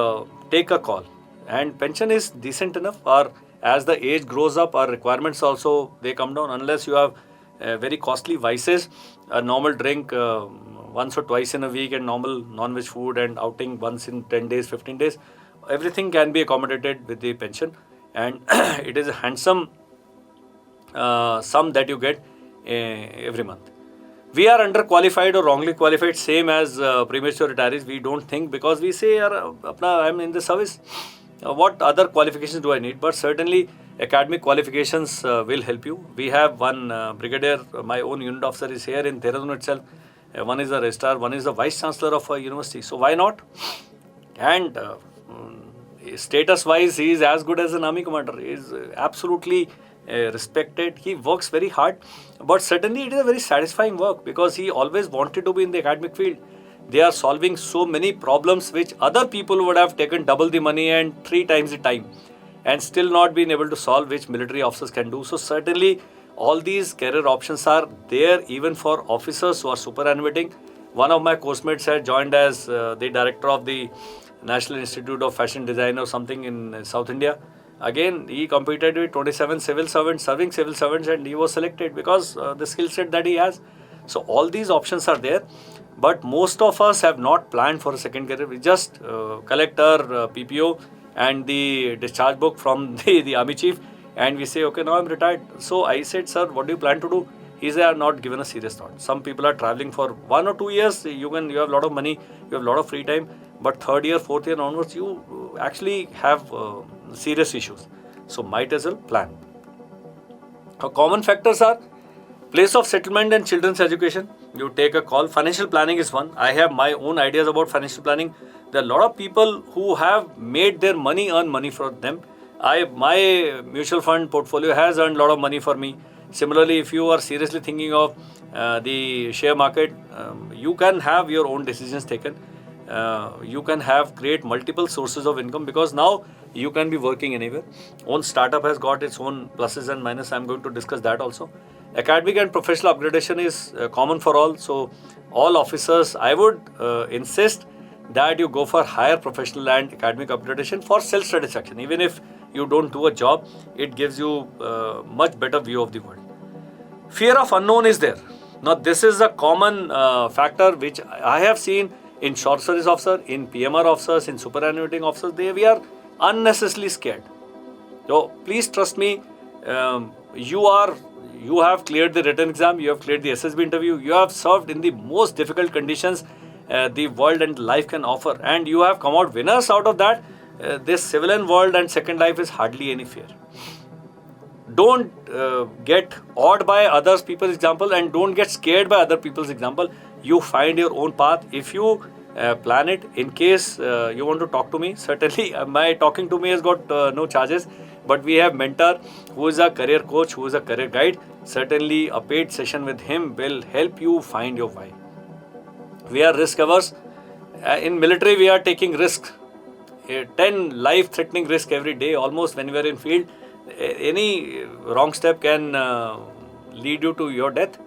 take a call. And pension is decent enough, or as the age grows up, our requirements also, they come down. Unless you have very costly vices, a normal drink once or twice in a week and normal non-veg food and outing once in 10 days, 15 days, everything can be accommodated with the pension. And it is a handsome sum that you get every month. We are underqualified or wrongly qualified, same as premature retirees. We don't think, because we say, I am in the service. What other qualifications do I need? But certainly academic qualifications will help you. We have one brigadier, my own unit officer is here in Dehradun itself. One is a registrar, one is the vice chancellor of a university. So why not? And status wise, he is as good as an army commander. He is absolutely respected. He works very hard, but certainly it is a very satisfying work because he always wanted to be in the academic field. They are solving so many problems which other people would have taken double the money and 3 times the time and still not been able to solve, which military officers can do. So certainly all these career options are there even for officers who are superannuating. One of my course mates had joined as the director of the National Institute of Fashion Design or something in South India. Again, he competed with 27 civil servants, serving civil servants, and he was selected because the skill set that he has. So all these options are there, but most of us have not planned for a second career. We just collect our PPO and the discharge book from the army chief, and we say, okay, now I'm retired. So I said, sir, what do you plan to do? He said, I have not given a serious thought. Some people are traveling for 1 or 2 years. You have a lot of money, you have a lot of free time, but 3rd year, 4th year onwards, you actually have serious issues. So might as well plan. Common factors are place of settlement and children's education. You take a call. Financial planning is one. I have my own ideas about financial planning. There are a lot of people who have made their money earn money for them. My mutual fund portfolio has earned a lot of money for me. Similarly, if you are seriously thinking of the share market, you can have your own decisions taken. You can create multiple sources of income, because now you can be working anywhere. Own startup has got its own pluses and minuses. I'm going to discuss that also. Academic and professional upgradation is common for all. So all officers, I would insist that you go for higher professional and academic upgradation for self-satisfaction. Even if you don't do a job, it gives you much better view of the world. Fear of unknown is there. Now this is a common factor which I have seen in short service officer, in PMR officers, in superannuating officers. We are unnecessarily scared. So please trust me, you have cleared the written exam, you have cleared the SSB interview, you have served in the most difficult conditions the world and life can offer, and you have come out winners out of that. This civilian world and second life is hardly any fear. Don't get awed by others people's example, and don't get scared by other people's example. You find your own path. If you plan it, in case you want to talk to me, certainly my talking to me has got no charges, but we have mentor who is a career coach, who is a career guide. Certainly a paid session with him will help you find your why. We are risk averse. In military, we are taking risk. 10 life-threatening risk every day. Almost when we are in field, any wrong step can lead you to your death.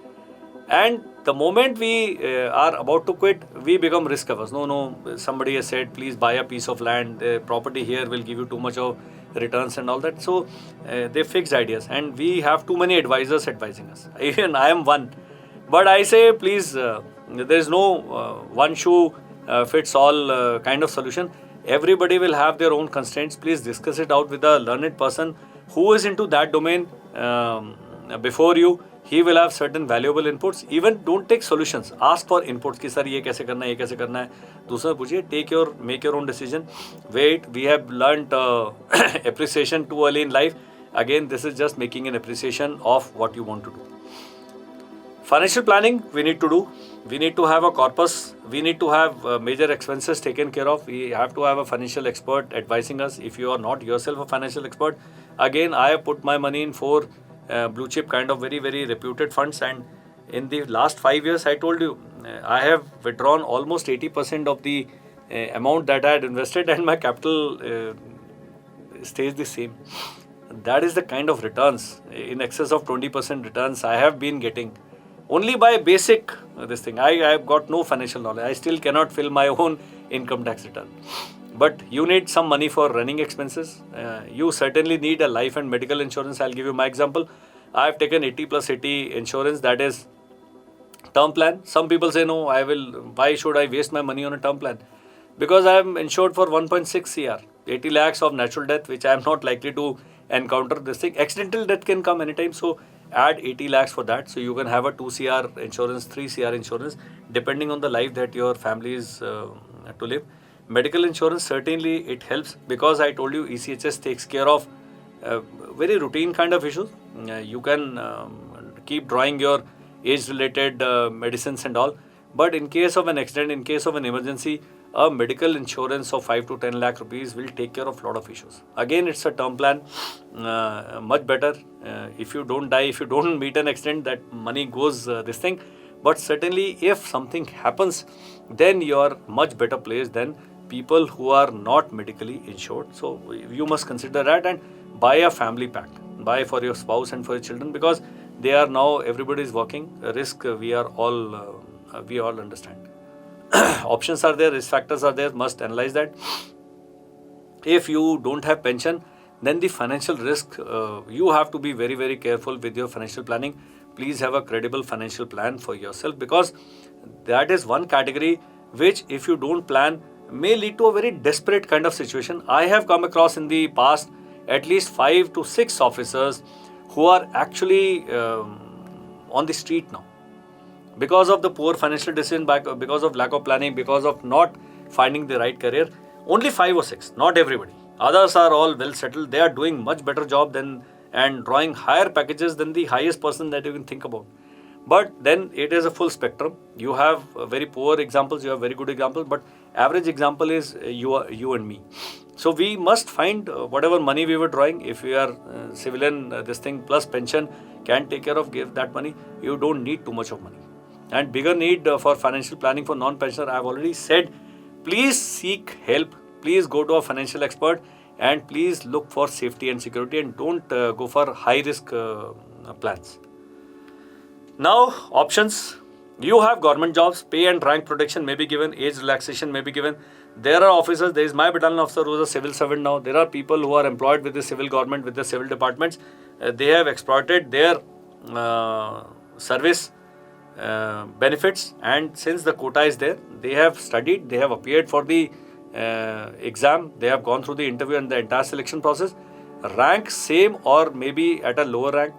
And the moment we are about to quit, we become risk averse. No, somebody has said, please buy a piece of land. Property here will give you too much of returns and all that. So they fixed ideas, and we have too many advisors advising us. Even I am one. But I say, please, there is no one shoe fits all kind of solution. Everybody will have their own constraints. Please discuss it out with a learned person who is into that domain before you. He will have certain valuable inputs. Even don't take solutions. Ask for inputs. कि sir ये कैसे करना है, ये कैसे करना है. दूसरा पूछिए. Make your own decision. Wait, we have learnt appreciation too early in life. Again, this is just making an appreciation of what you want to do. Financial planning we need to do. We need to have a corpus. We need to have major expenses taken care of. We have to have a financial expert advising us. If you are not yourself a financial expert, again, I have put my money in 4 blue chip kind of very, very reputed funds, and in the last 5 years, I told you, I have withdrawn almost 80% of the amount that I had invested, and my capital stays the same. That is the kind of returns, in excess of 20% returns I have been getting only by basic this thing. I have got no financial knowledge. I still cannot fill my own income tax return. But you need some money for running expenses. You certainly need a life and medical insurance. I'll give you my example. I have taken 80 plus 80 insurance, that is term plan. Some people say, no, why should I waste my money on a term plan? Because I am insured for 1.6 CR, 80 lakhs of natural death, which I am not likely to encounter this thing. Accidental death can come anytime, so add 80 lakhs for that. So you can have a 2 CR insurance, 3 CR insurance, depending on the life that your family is to live. Medical insurance, certainly it helps, because I told you ECHS takes care of very routine kind of issues. You can keep drawing your age-related medicines and all. But in case of an accident, in case of an emergency, a medical insurance of 5 to 10 lakh rupees will take care of a lot of issues. Again, it's a term plan, much better. If you don't die, if you don't meet an accident, that money goes this thing. But certainly, if something happens, then you are much better placed than people who are not medically insured. So you must consider that, and buy a family pack. Buy for your spouse and for your children, because they are now, everybody is working. Risk we all understand. Options are there, risk factors are there, must analyze that. If you don't have pension, then the financial risk, you have to be very, very careful with your financial planning. Please have a credible financial plan for yourself, because that is one category which, if you don't plan, may lead to a very desperate kind of situation. I have come across in the past at least 5 to 6 officers who are actually on the street now, because of the poor financial decision, because of lack of planning, because of not finding the right career. Only 5 or 6, not everybody. Others are all well settled. They are doing much better job than, and drawing higher packages than the highest person that you can think about. But then it is a full spectrum. You have very poor examples, you have very good examples, but average example is you and me. So we must find whatever money we were drawing. If we are civilian, this thing plus pension can take care of, give that money. You don't need too much of money. And bigger need for financial planning for non-pensioner, I have already said, please seek help. Please go to a financial expert, and please look for safety and security, and don't go for high risk plans. Now, options. You have government jobs, pay and rank protection may be given, age relaxation may be given. There are officers, there is my battalion officer who is a civil servant now. There are people who are employed with the civil government, with the civil departments. They have exploited their service benefits, and since the quota is there, they have studied, they have appeared for the exam, they have gone through the interview and the entire selection process. Rank same or maybe at a lower rank.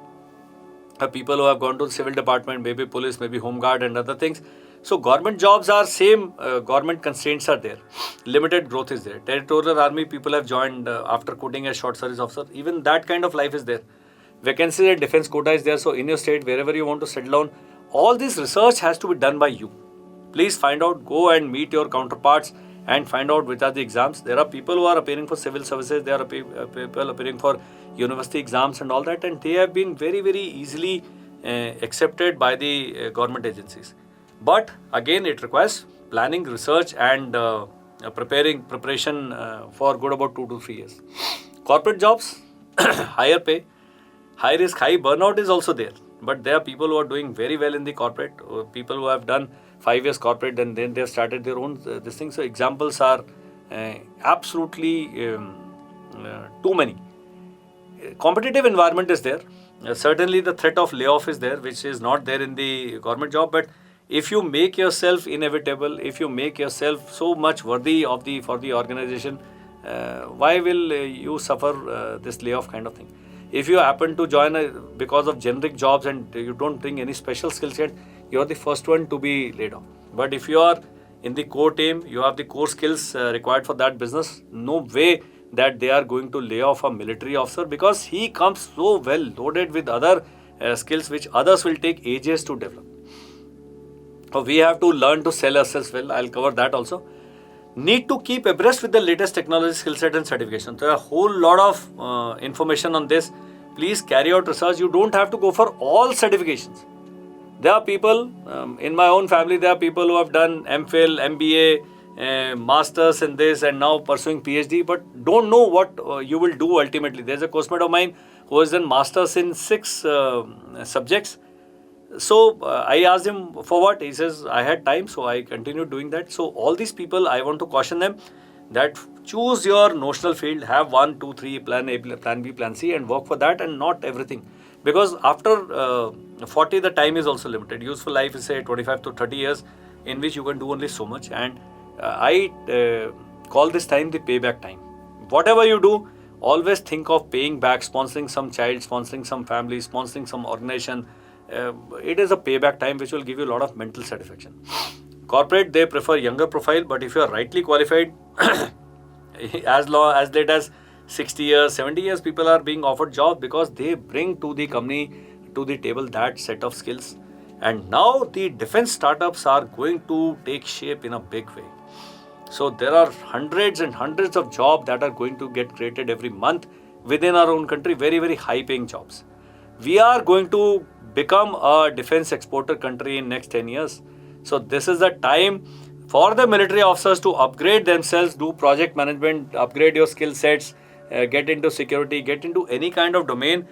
People who have gone to the civil department, maybe police, maybe home guard and other things. So government jobs are same, government constraints are there. Limited growth is there. Territorial army people have joined after quitting as short service officer. Even that kind of life is there. Vacancies and defense quota is there. So in your state, wherever you want to settle down, all this research has to be done by you. Please find out, go and meet your counterparts and find out which are the exams. There are people who are appearing for civil services, there are people appearing for university exams and all that, and they have been very, very easily accepted by the government agencies. But again, it requires planning, research and preparation for good about 2 to 3 years. Corporate jobs, higher pay, high risk, high burnout is also there. But there are people who are doing very well in the corporate, people who have done 5 years corporate and then they have started their own this thing. So examples are absolutely too many. Competitive environment is there. Certainly the threat of layoff is there, which is not there in the government job. But if you make yourself inevitable, if you make yourself so much worthy of for the organization, why will you suffer this layoff kind of thing? If you happen to join because of generic jobs and you don't bring any special skill set, you are the first one to be laid off. But if you are in the core team, you have the core skills required for that business, no way that they are going to lay off a military officer, because he comes so well loaded with other skills which others will take ages to develop. So we have to learn to sell ourselves well. I'll cover that also. Need to keep abreast with the latest technology, skill set and certification. There are a whole lot of information on this. Please carry out research. You don't have to go for all certifications. There are people, in my own family, there are people who have done MPhil, MBA, Masters in this and now pursuing PhD, but don't know what you will do ultimately. There's a coursemate of mine who has done Masters in 6 subjects. So I asked him for what? He says, I had time, so I continued doing that. So all these people, I want to caution them that choose your notional field, have 1, 2, 3, plan A, plan B, plan C and work for that and not everything. Because after 40, the time is also limited. Useful life is say 25 to 30 years in which you can do only so much. And I call this time the payback time. Whatever you do, always think of paying back, sponsoring some child, sponsoring some family, sponsoring some organization. It is a payback time which will give you a lot of mental satisfaction. Corporate, they prefer younger profile, but if you are rightly qualified, as late as 60 years, 70 years, people are being offered jobs because they bring to the company, to the table that set of skills. And now the defense startups are going to take shape in a big way. So there are hundreds and hundreds of jobs that are going to get created every month within our own country, very, very high paying jobs. We are going to become a defense exporter country in next 10 years. So this is the time for the military officers to upgrade themselves, do project management, upgrade your skill sets, get into security, get into any kind of domain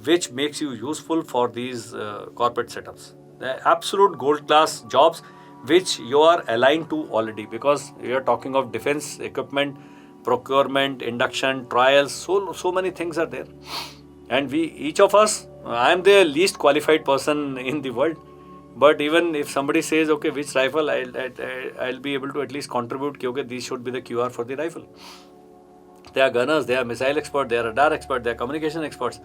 which makes you useful for these corporate setups. The absolute gold class jobs which you are aligned to already, because we are talking of defense equipment, procurement, induction, trials, so many things are there. And each of us, I am the least qualified person in the world. But even if somebody says, okay, which rifle, I'll be able to at least contribute, okay, these should be the QR for the rifle. They are gunners, they are missile experts, they are radar experts, they are communication experts,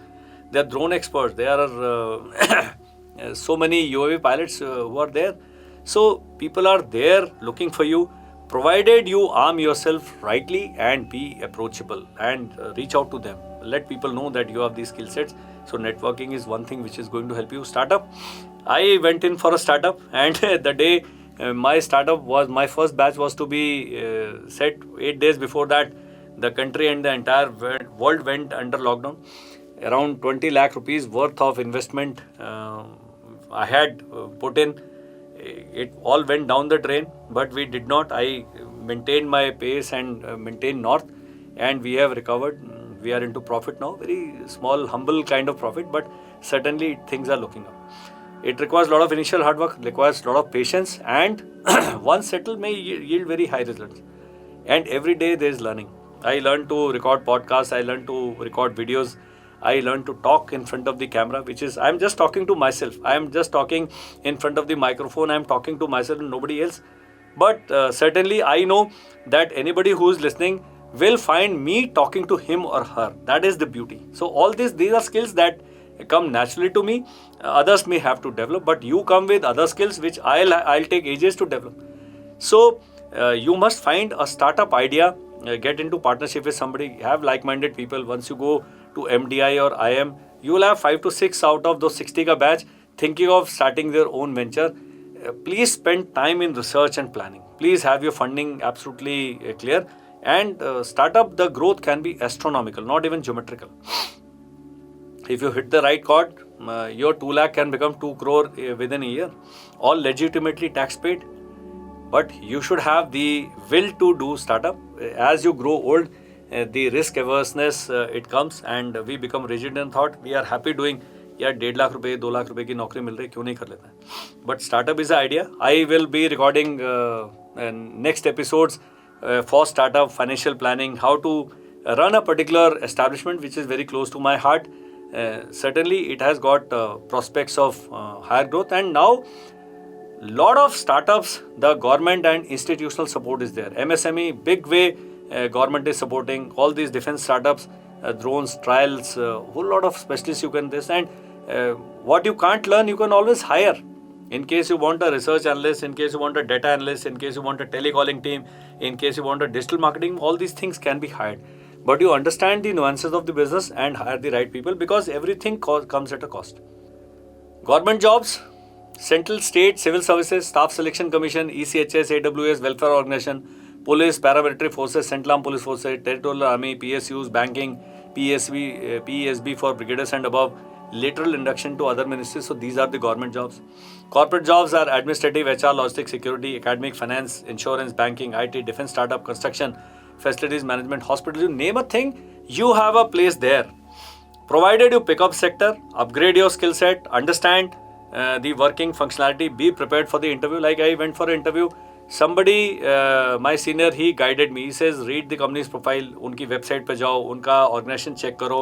they are drone experts, there are so many UAV pilots who are there. So people are there looking for you, provided you arm yourself rightly and be approachable and reach out to them. Let people know that you have these skill sets. So networking is one thing which is going to help you. Startup, I went in for a startup, and the day my startup was, my first batch was to be set, 8 days before that, the country and the entire world went under lockdown. Around 20 lakh rupees worth of investment I had put in. It all went down the drain, but we did not. I maintained my pace and maintained north, and we have recovered. We are into profit now, very small, humble kind of profit, but certainly things are looking up. It requires a lot of initial hard work, requires a lot of patience, and once settled may yield very high results. And every day there is learning. I learned to record podcasts, I learned to record videos, I learned to talk in front of the camera, which is, I'm just talking to myself. I am just talking in front of the microphone. I'm talking to myself and nobody else. But certainly I know that anybody who is listening will find me talking to him or her. That is the beauty. So all these are skills that come naturally to me. Others may have to develop, but you come with other skills which I'll take ages to develop. So you must find a startup idea, get into partnership with somebody, have like-minded people. Once you go to MDI or IM, you will have 5 to 6 out of those 60 ka batch thinking of starting their own venture. Please spend time in research and planning. Please have your funding absolutely clear. And startup, the growth can be astronomical, not even geometrical. If you hit the right chord, your 2 lakh can become 2 crore within a year. All legitimately tax paid. but you should have the will to do startup. As you grow old, the risk averseness it comes, and we become rigid in thought. We are happy doing यार 1.5 लाख रुपए 2 लाख रुपए की नौकरी मिल रही है, क्यों नहीं कर लेता है. But startup is a idea. I will be recording next episodes for startup, financial planning, how to run a particular establishment which is very close to my heart. Certainly it has got prospects of higher growth, and now lot of startups, the government and institutional support is there. MSME, big way government is supporting all these defense startups, drones, trials, whole lot of specialists you can this, and what you can't learn you can always hire. In case you want a research analyst, in case you want a data analyst, in case you want a telecalling team, in case you want a digital marketing, all these things can be hired. But you understand the nuances of the business and hire the right people, because everything comes at a cost. Government jobs, central, state, civil services, staff selection commission, ECHS, AWS, welfare organization, police, paramilitary forces, central armed police forces, territorial army, PSUs, banking, PESB for brigadiers and above, lateral induction to other ministries. So these are the government jobs. Corporate jobs are administrative, HR, logistics, security, academic, finance, insurance, banking, IT, defense, startup, construction, facilities management, hospitals. You name a thing, you have a place there. Provided you pick up sector, upgrade your skill set, understand the working functionality, be prepared for the interview. Like I went for an interview, somebody, my senior, he guided me. He says, read the company's profile, उनकी website पे जाओ, उनका organization check करो,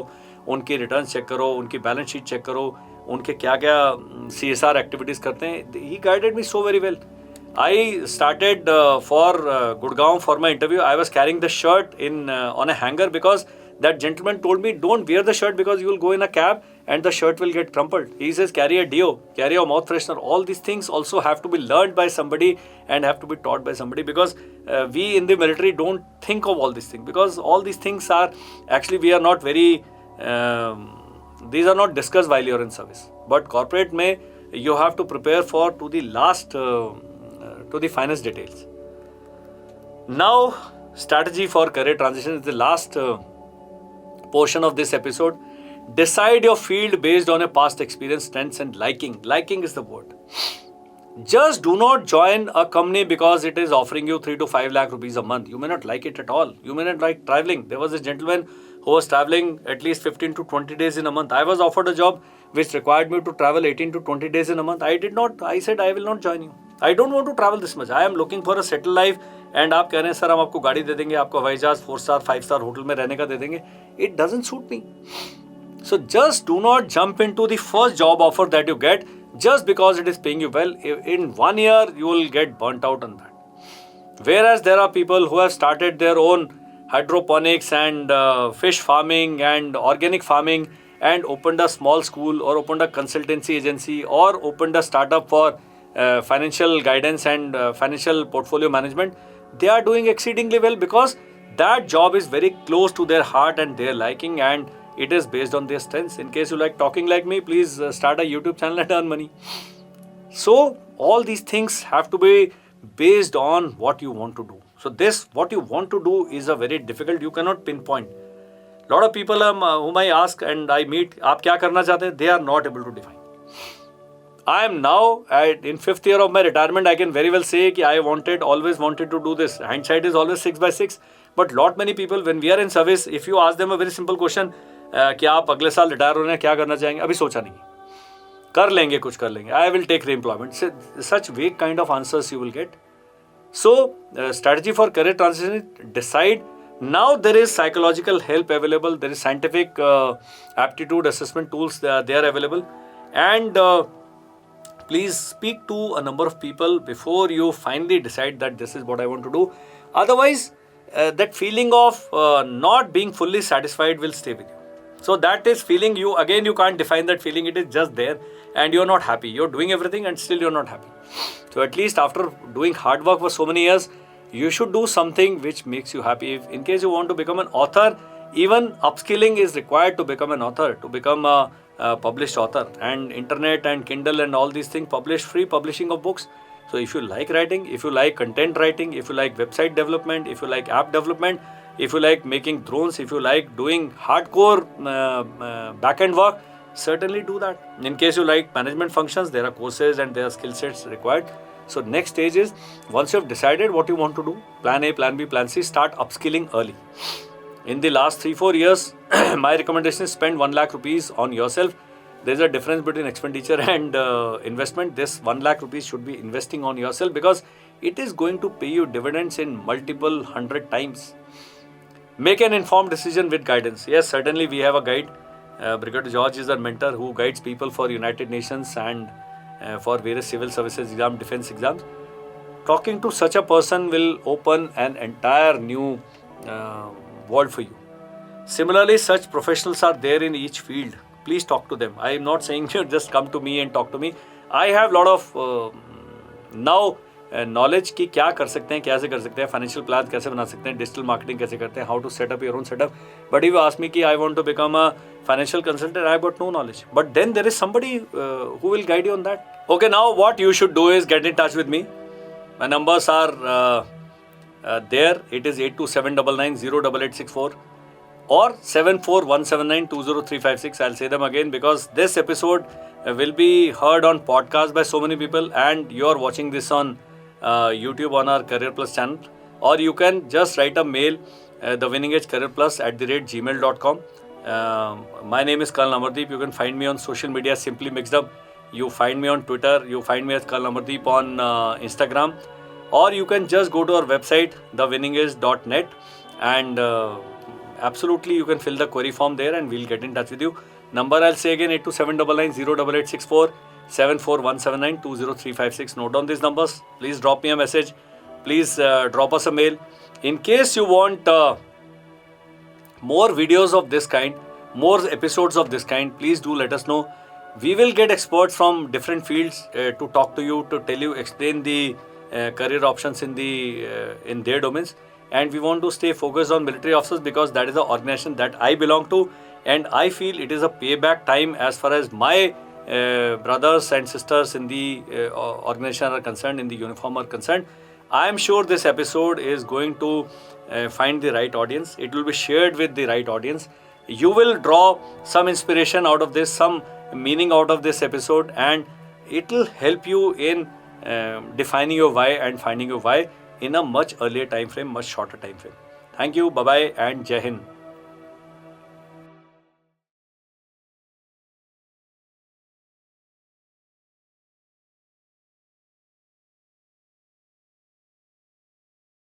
उनकी returns check करो, उनकी balance sheet check करो, उनके क्या क्या CSR activities करते हैं. He guided me so very well. I started for Gurgaon for my interview. I was carrying the shirt in on a hanger, because that gentleman told me, don't wear the shirt because you will go in a cab and the shirt will get crumpled. He says, carry a deo, carry a mouth freshener. All these things also have to be learned by somebody and have to be taught by somebody, because we in the military don't think of all these things, because all these things are actually, we are not very, these are not discussed while you're in service. But corporate may, you have to prepare for to the last, to the finest details. Now, strategy for career transition is the last portion of this episode. Decide your field based on a past experience, strengths and liking. Liking is the word. Just do not join a company because it is offering you 3 to 5 lakh rupees a month. You may not like it at all. You may not like traveling. There was a gentleman who was traveling at least 15 to 20 days in a month. I was offered a job which required me to travel 18 to 20 days in a month. I did not. I said, I will not join you. I don't want to travel this much. I am looking for a settled life. And आप कह रहे हैं sir हम आपको गाड़ी दे देंगे, आपको हवाई जहाज 4 star 5 star होटल में रहने का दे देंगे. It doesn't suit me. So just do not jump into the first job offer that you get just because it is paying you well. In 1 year, you will get burnt out on that. Whereas there are people who have started their own hydroponics and fish farming and organic farming and opened a small school or opened a consultancy agency or opened a startup for financial guidance and financial portfolio management. They are doing exceedingly well because that job is very close to their heart and their liking, and it is based on their strengths. In case you like talking like me, please start a YouTube channel and earn money. So all these things have to be based on what you want to do. So this, what you want to do is a very difficult, you cannot pinpoint. Lot of people whom I ask and I meet, आप क्या करना चाहते हैं? They are not able to define. I am now in 5th year of my retirement. I can very well say that I always wanted to do this. Hindsight is always 6/6. But lot many people, when we are in service, if you ask them a very simple question, कि आप अगले साल retire होने क्या करना चाहेंगे, अभी सोचा नहीं, कर लेंगे, कुछ कर लेंगे, I will take re-employment. Such vague kind of answers you will get. So strategy for career transition, decide. Now there is psychological help available. There is scientific aptitude assessment tools. They are available. And please speak to a number of people before you finally decide that this is what I want to do. Otherwise, that feeling of not being fully satisfied will stay with you. So that is feeling, you can't define that feeling. It is just there and you're not happy. You're doing everything and still you're not happy. So at least after doing hard work for so many years, you should do something which makes you happy. If, in case you want to become an author, even upskilling is required to become an author, to become a published author. And internet and Kindle and all these things publish free publishing of books. So if you like writing, if you like content writing, if you like website development, if you like app development, if you like making drones, if you like doing hardcore back-end work, certainly do that. In case you like management functions, there are courses and there are skill sets required. So next stage is, once you have decided what you want to do, plan A, plan B, plan C, start upskilling early. In the last 3-4 years, my recommendation is spend 1 lakh rupees on yourself. There's a difference between expenditure and investment. This 1 lakh rupees should be investing on yourself, because it is going to pay you dividends in multiple 100 times. Make an informed decision with guidance. Yes, certainly we have a guide. Brigadier George is our mentor who guides people for United Nations and for various civil services exam, defense exams. Talking to such a person will open an entire new world for you. Similarly, such professionals are there in each field. Please talk to them. I am not saying you just come to me and talk to me. I have lot of now knowledge कि क्या कर सकते हैं, कैसे कर सकते हैं, financial plan कैसे बना सकते हैं, डिजिटल मार्केटिंग कैसे करते हैं, how to set up your own setup. But if you ask me कि I want to become a financial consultant, I have got no knowledge. But then there is somebody who will guide you on that. Okay, now what you should do is get in touch with me. My numbers are there. It is 8279908864 or 741792036. I'll say them again because this episode will be heard on podcast by so many people, and you are watching this on YouTube on our Career Plus channel. Or you can just write a mail, the Winning Edge Career Plus @gmail.com. My name is Col Amardeep. You can find me on social media, simply mixed up. You find me on Twitter. You find me as Col Amardeep on Instagram. Or you can just go to our website, thewinningadge.net, and absolutely you can fill the query form there and we'll get in touch with you. Number I'll say again, 8279908864, 741792036. Note down these numbers. Please drop me a message. Please drop us a mail. In case you want more videos of this kind, more episodes of this kind, please do let us know. We will get experts from different fields to talk to you, to tell you, explain the career options in their domains. And we want to stay focused on military officers because that is the organization that I belong to, and I feel it is a payback time as far as my brothers and sisters in the organization are concerned, in the uniform are concerned. I am sure this episode is going to find the right audience. It will be shared with the right audience. You will draw some inspiration out of this, some meaning out of this episode, and it will help you in defining your why and finding your why in a much earlier time frame, much shorter time frame. Thank you, bye bye, and Jai Hind.